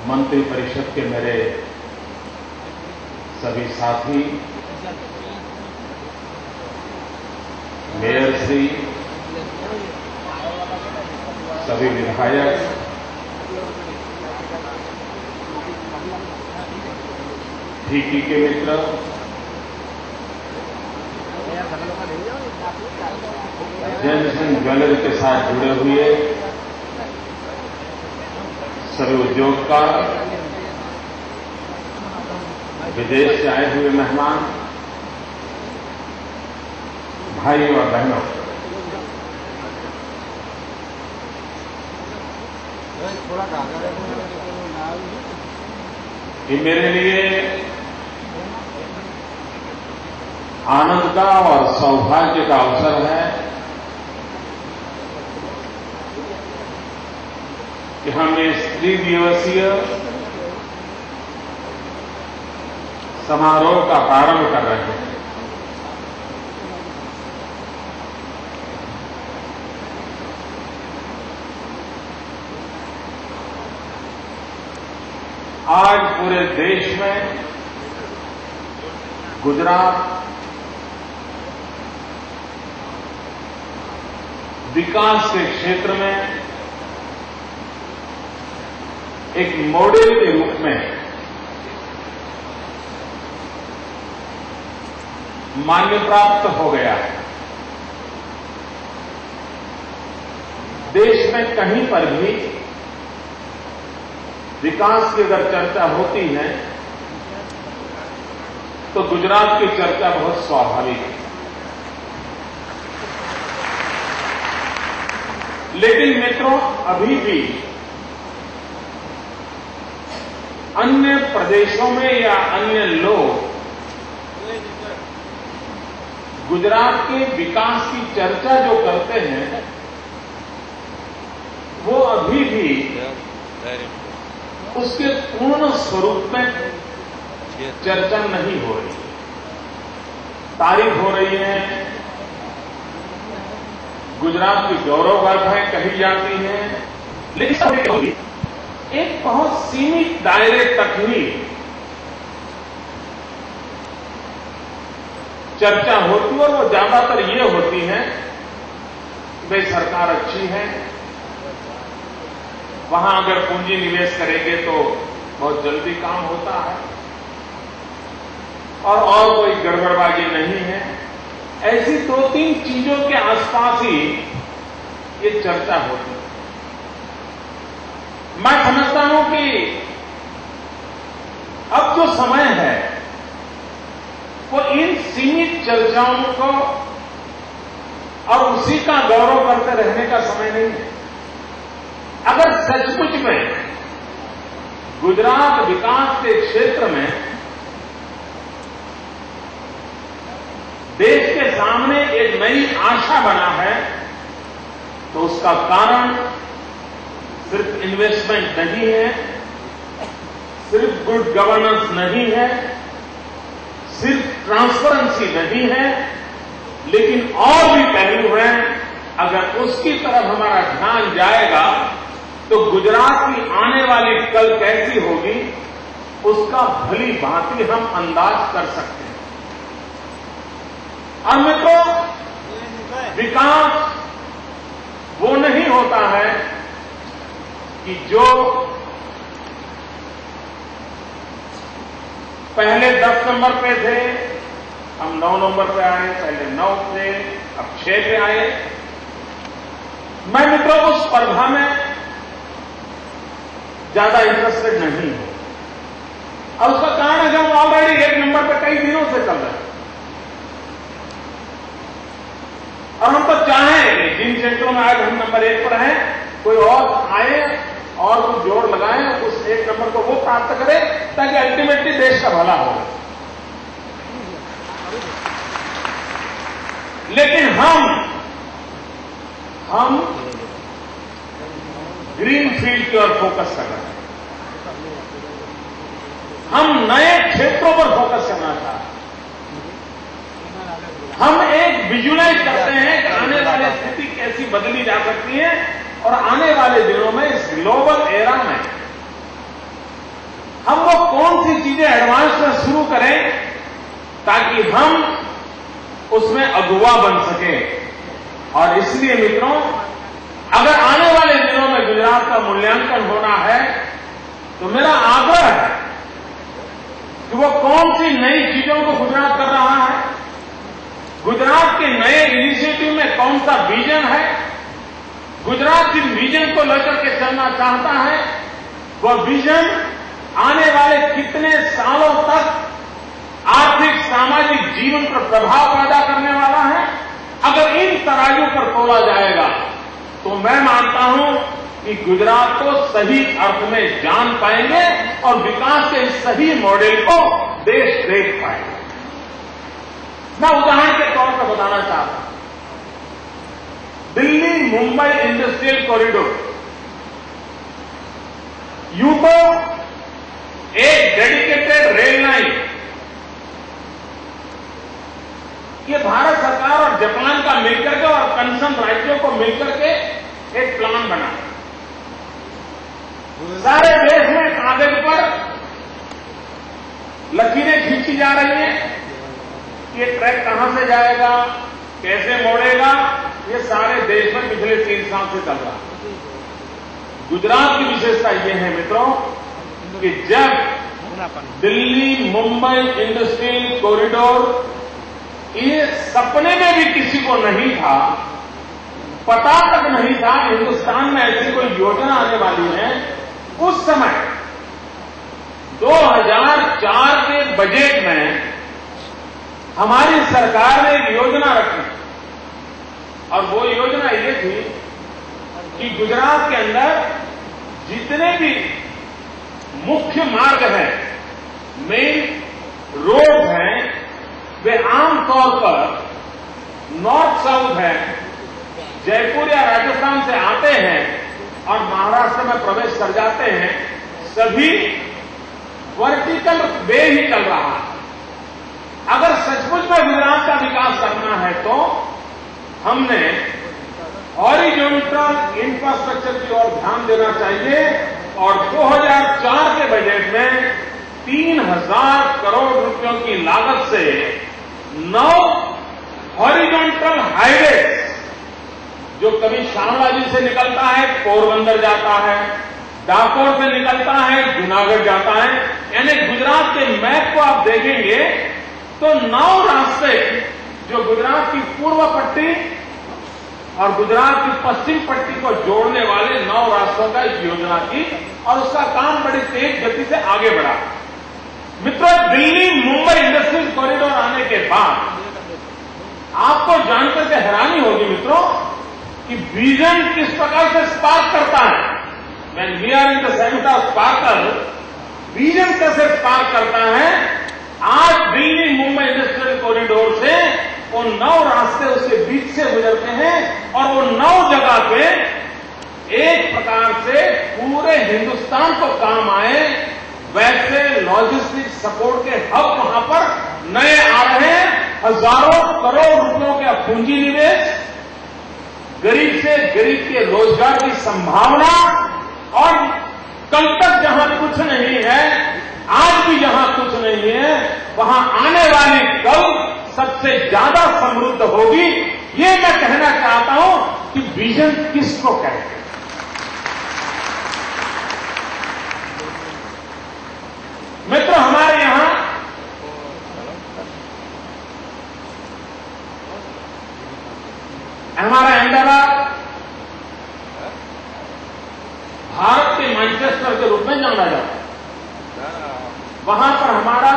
मंत्रिपरिषद के मेरे सभी साथी, मेयर श्री, सभी विधायक, फिक्की के मित्र, जैन ज्वेलरी के साथ जुड़े हुए सभी उद्योगकार, विदेश से आए हुए मेहमान, भाई और बहनों, ये मेरे लिए आनंद का और सौभाग्य का अवसर है कि हम इस 3 दिवसीय समारोह का प्रारंभ कर रहे हैं। आज पूरे देश में गुजरात विकास के क्षेत्र में एक मॉडल के रूप में मान्य प्राप्त हो गया है। देश में कहीं पर भी विकास की अगर चर्चा होती है तो गुजरात की चर्चा बहुत स्वाभाविक है। लेकिन मित्रों, अभी भी अन्य प्रदेशों में या अन्य लोग गुजरात के विकास की चर्चा जो करते हैं वो अभी भी उसके पूर्ण स्वरूप में चर्चा नहीं हो रही। तारीफ हो रही है, गुजरात की गौरव गाथाएं कही जाती हैं, लेकिन एक बहुत सीमित दायरे तक ही चर्चा होती है और वो ज्यादातर ये होती है कि भाई सरकार अच्छी है, वहां अगर पूंजी निवेश करेंगे तो बहुत जल्दी काम होता है और कोई गड़बड़बाजी नहीं है। ऐसी 2-3 चीजों के आसपास ही ये चर्चा होती है। मैं समझता हूं कि अब जो समय है वो इन सीमित चर्चाओं को और उसी का गौरव करते रहने का समय नहीं है। अगर सचमुच में गुजरात विकास के क्षेत्र में देश के सामने एक नई आशा बना है तो उसका कारण सिर्फ इन्वेस्टमेंट नहीं है, सिर्फ गुड गवर्नेंस नहीं है, सिर्फ ट्रांसपेरेंसी नहीं है, लेकिन और भी पहलू हैं। अगर उसकी तरफ हमारा ध्यान जाएगा तो गुजरात की आने वाली कल कैसी होगी उसका भली भांति हम अंदाज कर सकते हैं। और मित्रों, विकास वो नहीं होता है कि जो पहले 10 नंबर पे थे, हम 9 नंबर पे आए, पहले 9 थे, अब 6 पे आए। मैं मित्रों उस स्पर्धा में ज्यादा इंटरेस्टेड नहीं हूं। और उसका कारण है कि हम ऑलरेडी 1 नंबर पे कई दिनों से चल रहे हैं और हम तो चाहें कि जिन क्षेत्रों में आज हम नंबर 1 पर हैं कोई और आए और कुछ जोड़ लगाएं, उस 1 नंबर को वो प्राप्त करें ताकि अल्टीमेटली देश का भला हो। लेकिन हम ग्रीन फील्ड की ओर फोकस कर रहे हैं। हम नए क्षेत्रों पर फोकस करना चाहते हैं। हम एक विजुलाइज करते हैं कि आने वाली स्थिति कैसी बदली जा सकती है और आने वाले दिनों में इस ग्लोबल एरा में चीजें एडवांस में शुरू करें ताकि हम उसमें अगुवा बन सके। और इसलिए मित्रों, अगर आने वाले दिनों में गुजरात का मूल्यांकन होना है तो मेरा आग्रह है कि वो कौन सी नई चीजों को गुजरात कर रहा है, गुजरात के नए इनिशिएटिव में कौन सा विजन है, गुजरात जिन विजन को लेकर के चलना चाहता है वह विजन आने वाले कितने सालों तक आर्थिक सामाजिक जीवन पर प्रभाव पैदा करने वाला है। अगर इन तराजू पर तोला जाएगा तो मैं मानता हूं कि गुजरात को सही अर्थ में जान पाएंगे और विकास के इस सही मॉडल को देश देख पाएगा। मैं उदाहरण के तौर पर बताना चाहता हूं, दिल्ली मुंबई इंडस्ट्रियल कॉरिडोर यूं तो एक डेडिकेटेड रेल लाइन, ये भारत सरकार और जापान का मिलकर के और कंसर्न राज्यों को मिलकर के एक प्लान बना, सारे देश में कागज पर लकीरें खींची जा रही हैं कि ये ट्रैक कहां से जाएगा, कैसे मोड़ेगा, ये सारे देश में पिछले 3 साल से चल रहा है। गुजरात की विशेषता यह है मित्रों कि जब दिल्ली मुंबई इंडस्ट्रियल कॉरिडोर ये सपने में भी किसी को नहीं था, पता तक नहीं था हिंदुस्तान में ऐसी कोई योजना आने वाली है, उस समय 2004 के बजट में हमारी सरकार ने एक योजना रखी और वो योजना ये थी कि गुजरात के अंदर जितने भी मुख्य मार्ग हैं, मेन रोड हैं, वे आमतौर पर नॉर्थ साउथ है, जयपुर या राजस्थान से आते हैं और महाराष्ट्र में प्रवेश कर जाते हैं, सभी वर्टिकल वे ही चल रहा है। अगर सचमुच में गुजरात का विकास करना है तो हमने हॉरिजॉन्टल इंफ्रास्ट्रक्चर की ओर ध्यान देना चाहिए और 2004 के बजट में 3000 करोड़ रुपयों की लागत से 9 हॉरिजॉन्टल हाईवे, जो कभी शामलाजी से निकलता है पोरबंदर जाता है, डाकोर से निकलता है जूनागढ़ जाता है, यानी गुजरात के मैप को आप देखेंगे तो 9 रास्ते जो गुजरात की पूर्व पट्टी और गुजरात की पश्चिम पट्टी को जोड़ने वाले 9 रास्तों का इस योजना की, और उसका काम बड़ी तेज गति से आगे बढ़ा। मित्रों, दिल्ली मुंबई इंडस्ट्रियल कॉरिडोर आने के बाद आपको जानकर के हैरानी होगी मित्रों कि विजन किस प्रकार से स्पार्क करता है। When we are in the center of sparkle, vision कैसे स्पार्क करता है। आज दिल्ली मुंबई इंडस्ट्रियल कॉरिडोर से वो 9 रास्ते उसके बीच से गुजरते हैं और वो 9 जगह पे एक प्रकार से पूरे हिंदुस्तान को काम आए वैसे लॉजिस्टिक सपोर्ट के हब वहां पर नए आ रहे हैं। हजारों करोड़ रुपयों का पूंजी निवेश, गरीब से गरीब के रोजगार की संभावना, और कल तक जहां कुछ नहीं है, आज भी जहां कुछ नहीं है, वहां आने वाली कल सबसे ज्यादा समृद्ध होगी। ये मैं कहना चाहता हूं कि विजन किसको कहते हैं। मित्रों, हमारे यहां हमारा अहमदाबाद भारत के मैनचेस्टर के रूप में जाना जाता है। वहां पर हमारा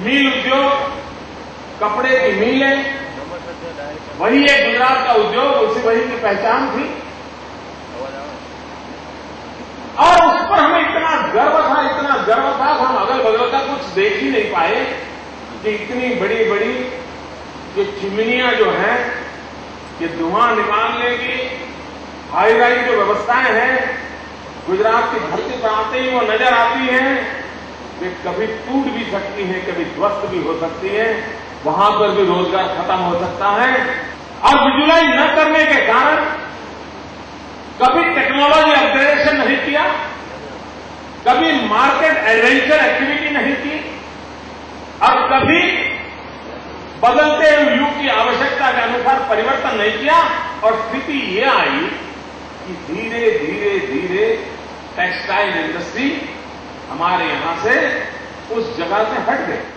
मील उद्योग, कपड़े की मीलें, वही एक गुजरात का उद्योग, उसी वही की पहचान थी और उस पर हमें इतना गर्व था कि हम अगल बगल का कुछ देख ही नहीं पाए कि इतनी बड़ी बड़ी ये चिमनियां जो हैं ये धुआं निकाल लेगी। हाई राइज जो व्यवस्थाएं हैं गुजरात की धरती पर आते ही वो नजर आती हैं, वे कभी टूट भी सकती हैं, कभी ध्वस्त भी हो सकती हैं, वहां पर भी रोजगार खत्म हो सकता है। और विजुलाइज न करने के कारण कभी टेक्नोलॉजी अपग्रेडेशन नहीं किया, कभी मार्केट एडवेंचर एक्टिविटी नहीं की और कभी बदलते हुए युग की आवश्यकता के अनुसार परिवर्तन नहीं किया और स्थिति ये आई कि धीरे धीरे धीरे टेक्सटाइल इंडस्ट्री हमारे यहां से उस जगह से हट गई।